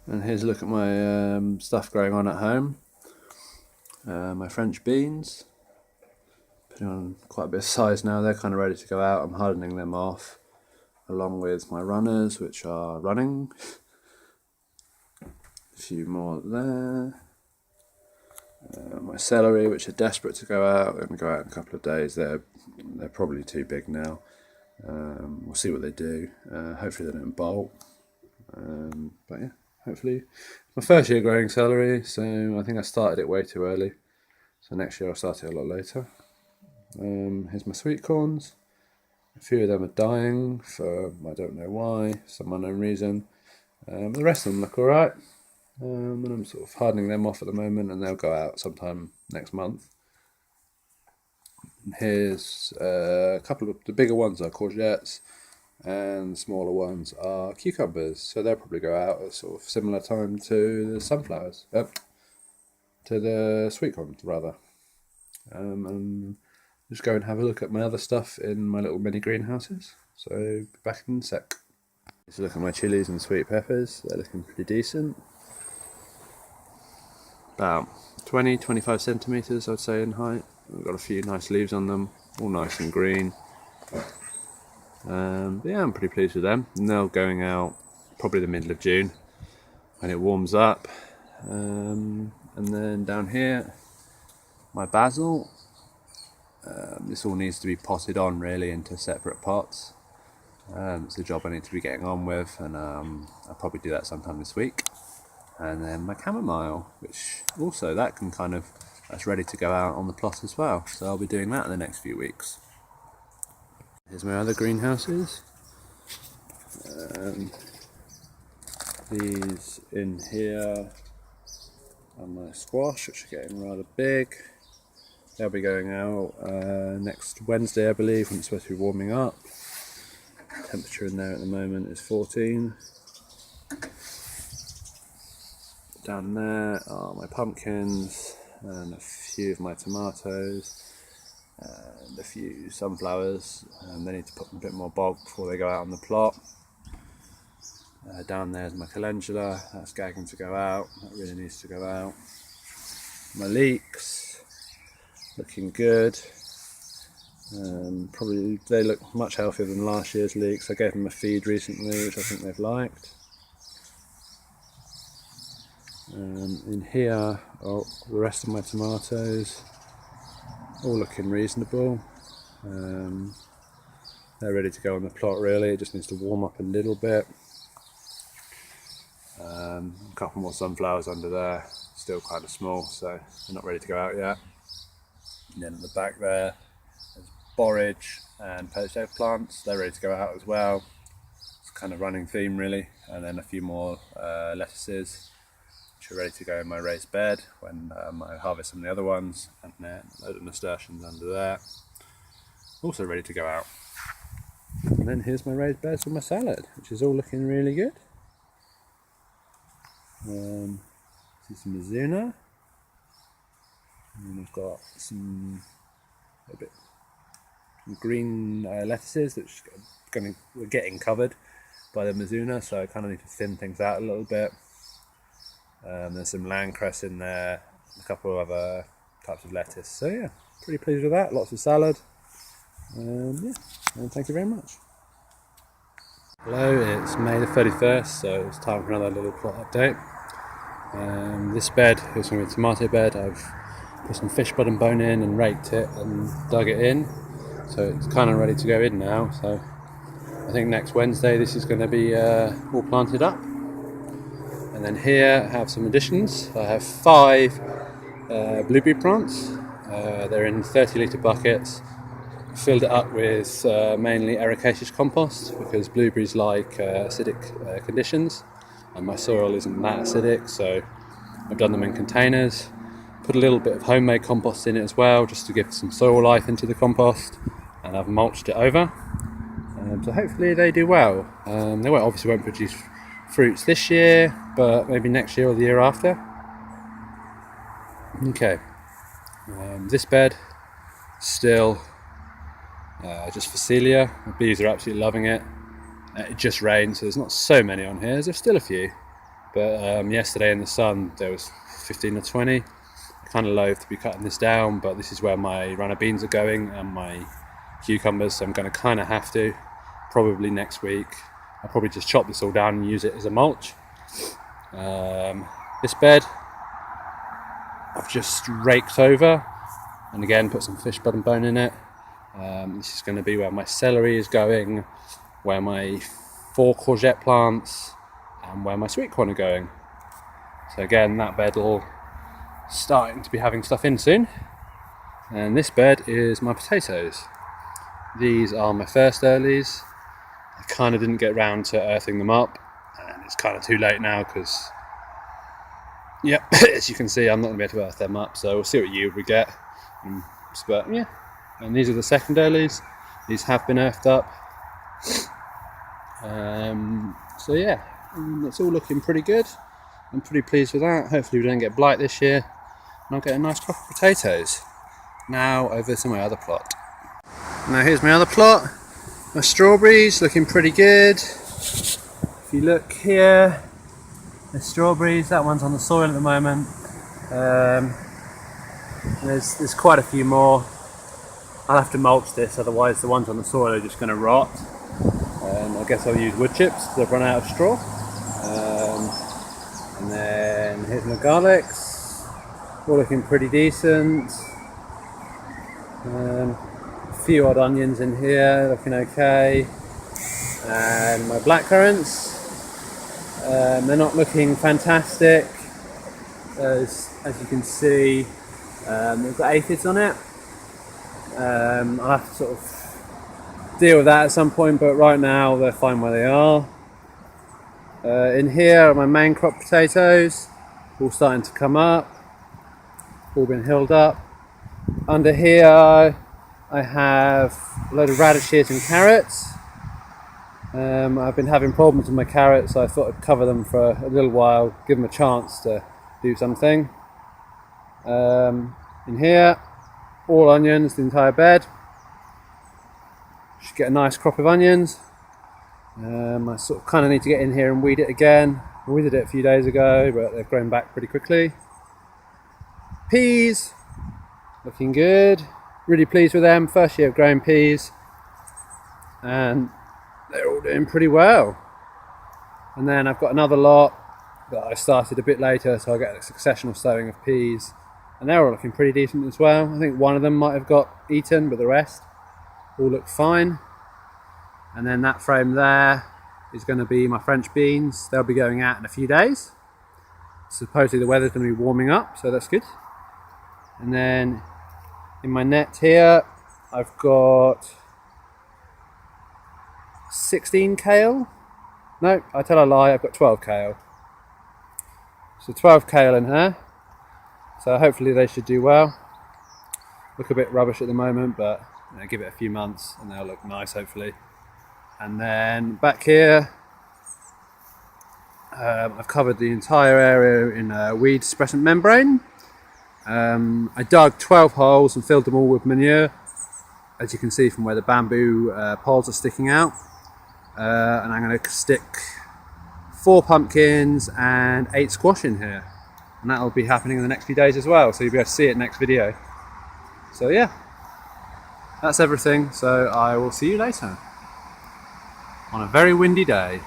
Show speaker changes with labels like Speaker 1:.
Speaker 1: And here's a look at my stuff growing on at home. My French beans, putting on quite a bit of size now. They're kind of ready to go out. I'm hardening them off, along with my runners, which are running. A few more there. My celery, which are desperate to go out. They're going to go out in a couple of days. They're probably too big now. We'll see what they do. Hopefully they don't bolt. But yeah, hopefully. My first year growing celery, so I think I started it way too early. So next year I'll start it a lot later. Here's my sweet corns. A few of them are dying for I don't know why, some unknown reason. The rest of them look alright. And I'm sort of hardening them off at the moment, and they'll go out sometime next month. And here's a couple of the bigger ones are courgettes, and the smaller ones are cucumbers. So they'll probably go out at sort of similar time to the sunflowers, to the sweet corns rather. And just go and have a look at my other stuff in my little mini greenhouses. So be back in a sec. Just look at my chilies and sweet peppers. They're looking pretty decent. About 20-25 centimetres I'd say in height. I've got a few nice leaves on them, all nice and green. But yeah, I'm pretty pleased with them. And they're going out probably the middle of June when it warms up. And then down here, my basil. This all needs to be potted on really into separate pots. It's a job I need to be getting on with, and I'll probably do that sometime this week. And then my chamomile, which also that's ready to go out on the plot as well. So I'll be doing that in the next few weeks. Here's my other greenhouses. These in here are my squash, which are getting rather big. They'll be going out next Wednesday, I believe, when it's supposed to be warming up. Temperature in there at the moment is 14. Down there are my pumpkins and a few of my tomatoes and a few sunflowers. They need to put a bit more bulk before they go out on the plot. Down there is my calendula. That's gagging to go out. That really needs to go out. My leeks, looking good. Probably they look much healthier than last year's leeks. I gave them a feed recently, which I think they've liked. In here are the rest of my tomatoes, all looking reasonable. They're ready to go on the plot really, it just needs to warm up a little bit. A couple more sunflowers under there, still kind of small, so they're not ready to go out yet. And then at the back there's borage and poached eggplants, they're ready to go out as well. It's kind of running theme really. And then a few more lettuces, which are ready to go in my raised bed when I harvest some of the other ones, and then a load of nasturtiums under there, also ready to go out. And then here's my raised beds for my salad, which is all looking really good. See some Mizuna, and I've got some green lettuces which are getting covered by the Mizuna, so I kind of need to thin things out a little bit. There's some landcress in there, a couple of other types of lettuce. So yeah, pretty pleased with that. Lots of salad. And thank you very much. Hello, it's May the 31st, so it's time for another little plot update. This bed is going to be a tomato bed. I've put some fish bottom bone in and raked it and dug it in. So it's kind of ready to go in now. So I think next Wednesday this is going to be all planted up. And then here I have some additions. I have 5 blueberry plants. They're in 30-litre buckets. Filled it up with mainly ericaceous compost because blueberries like acidic conditions, and my soil isn't that acidic, so I've done them in containers. Put a little bit of homemade compost in it as well, just to give some soil life into the compost, and I've mulched it over. So hopefully they do well. They obviously won't produce fruits this year, but maybe next year or the year after. Okay, this bed still just Phacelia. The bees are absolutely loving it. It just rained, so there's not so many on here. There's still a few, But yesterday in the sun there was 15 or 20. I'm kind of loath to be cutting this down, but this is where my runner beans are going and my cucumbers, so I'm going to kind of have to. Probably next week I'll probably just chop this all down and use it as a mulch. This bed I've just raked over and again put some fish blood and bone in it. This is going to be where my celery is going, where my 4 courgette plants and where my sweet corn are going. So again, that bed will starting to be having stuff in soon. And this bed is my potatoes. These are my first earlies. I kind of didn't get round to earthing them up, and it's kind of too late now because, yep, as you can see, I'm not going to be able to earth them up, so we'll see what yield we get. But yeah, and these are the second earlies. These have been earthed up. So yeah, it's all looking pretty good. I'm pretty pleased with that. Hopefully we don't get blight this year and I'll get a nice crop of potatoes. Now over to my other plot. Now here's my other plot. My strawberries looking pretty good. If you look here, the strawberries, that one's on the soil at the moment. There's quite a few more. I'll have to mulch this, otherwise the ones on the soil are just going to rot. I guess I'll use wood chips because I've run out of straw. And then here's my garlics, all looking pretty decent. A few odd onions in here, looking okay. And my blackcurrants, they're not looking fantastic. As you can see, they've got aphids on it. I'll have to sort of deal with that at some point, but right now they're fine where they are. In here are my main crop potatoes, all starting to come up, all been hilled up. Under here I have a load of radishes and carrots. I've been having problems with my carrots, so I thought I'd cover them for a little while, give them a chance to do something. In here, all onions, the entire bed. Should get a nice crop of onions. I sort of kind of need to get in here and weed it again. I weeded it a few days ago, but they've grown back pretty quickly. Peas, looking good. Really pleased with them. First year of growing peas, and they're all doing pretty well. And then I've got another lot that I started a bit later, so I get a successional sowing of peas, and they're all looking pretty decent as well. I think one of them might have got eaten, but the rest all look fine. And then that frame there is going to be my French beans. They'll be going out in a few days. Supposedly the weather's going to be warming up, so that's good. And then in my net here, I've got 16 kale. No, I tell a lie, I've got 12 kale. So 12 kale in here. So hopefully they should do well. Look a bit rubbish at the moment, but give it a few months and they'll look nice, hopefully. And then back here, I've covered the entire area in weed suppressant membrane. I dug 12 holes and filled them all with manure, as you can see from where the bamboo poles are sticking out. And I'm going to stick 4 pumpkins and 8 squash in here. And that will be happening in the next few days as well, so you'll be able to see it next video. So yeah, that's everything. So I will see you later on a very windy day.